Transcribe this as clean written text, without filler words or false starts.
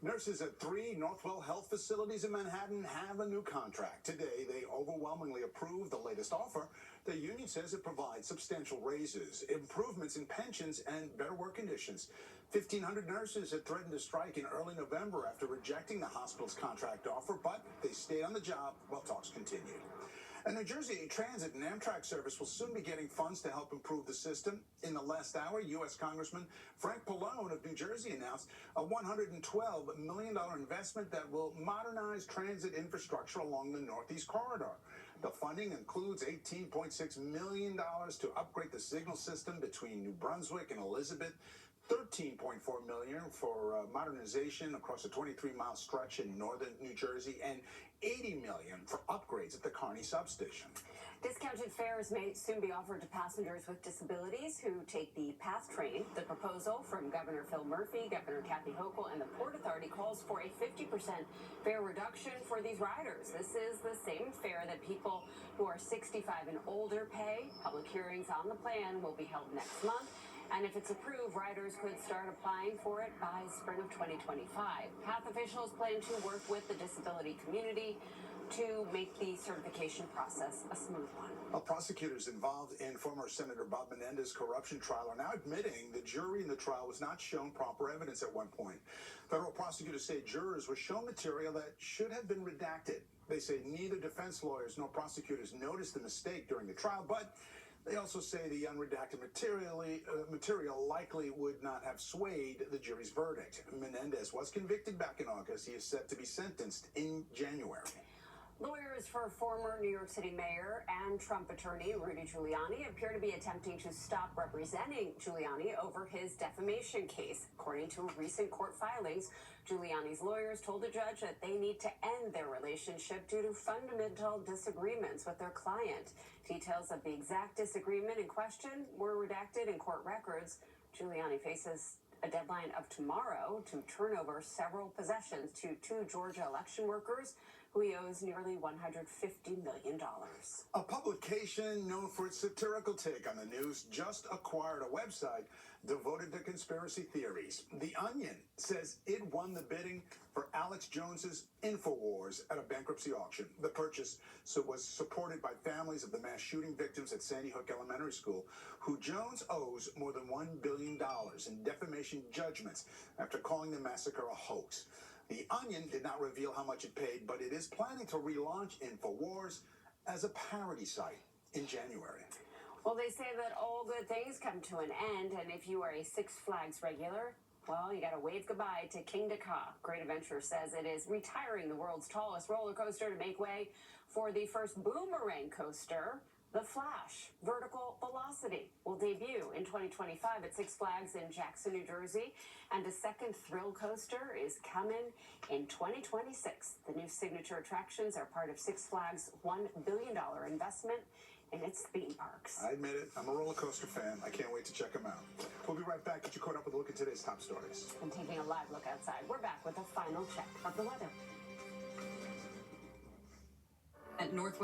Nurses at 3 Northwell Health facilities in Manhattan have a new contract. Today, they overwhelmingly approved the latest offer. The union says it provides substantial raises, improvements in pensions, and better work conditions. 1,500 nurses had threatened to strike in early November after rejecting the hospital's contract offer, but they stayed on the job while talks continued. And New Jersey Transit and Amtrak service will soon be getting funds to help improve the system. In the last hour, U.S. Congressman Frank Pallone of New Jersey announced a $112 million investment that will modernize transit infrastructure along the Northeast Corridor. The funding includes $18.6 million to upgrade the signal system between New Brunswick and Elizabeth, $13.4 million for modernization across a 23-mile stretch in northern New Jersey, and $80 million for upgrades at the Kearny substation. Discounted fares may soon be offered to passengers with disabilities who take the PATH train. The proposal from Governor Phil Murphy, Governor Kathy Hochul, and the Port Authority calls for a 50% fare reduction for these riders. This is the same fare that people who are 65 and older pay. Public hearings on the plan will be held next month. And if it's approved, riders could start applying for it by spring of 2025. PATH officials plan to work with the disability community to make the certification process a smooth one. Well, prosecutors involved in former Senator Bob Menendez's corruption trial are now admitting the jury in the trial was not shown proper evidence at one point. Federal prosecutors say jurors were shown material that should have been redacted. They say neither defense lawyers nor prosecutors noticed the mistake during the trial, but they also say the unredacted material likely would not have swayed the jury's verdict. Menendez was convicted back in August. He is set to be sentenced in January. Lawyers for former New York City Mayor and Trump attorney Rudy Giuliani appear to be attempting to stop representing Giuliani over his defamation case. According to recent court filings, Giuliani's lawyers told a judge that they need to end their relationship due to fundamental disagreements with their client. Details of the exact disagreement in question were redacted in court records. Giuliani faces a deadline of tomorrow to turn over several possessions to 2 Georgia election workers who he owes nearly $150 million. A publication known for its satirical take on the news just acquired a website devoted to conspiracy theories. The Onion says it won the bidding for Alex Jones's InfoWars at a bankruptcy auction. The purchase was supported by families of the mass shooting victims at Sandy Hook Elementary School, who Jones owes more than $1 billion in defamation judgments after calling the massacre a hoax. The Onion did not reveal how much it paid, but it is planning to relaunch InfoWars as a parody site in January. Well, they say that all good things come to an end, and if you are a Six Flags regular, well, you got to wave goodbye to Kingda Ka. Great Adventure says it is retiring the world's tallest roller coaster to make way for the first boomerang coaster. The Flash Vertical Velocity will debut in 2025 at Six Flags in Jackson, New Jersey, and a second thrill coaster is coming in 2026. The new signature attractions are part of Six Flags' $1 billion investment in its theme parks. I admit it, I'm a roller coaster fan. I can't wait to check them out. We'll be right back. Get you caught up with a look at today's top stories. And taking a live look outside, we're back with a final check of the weather. At Northwell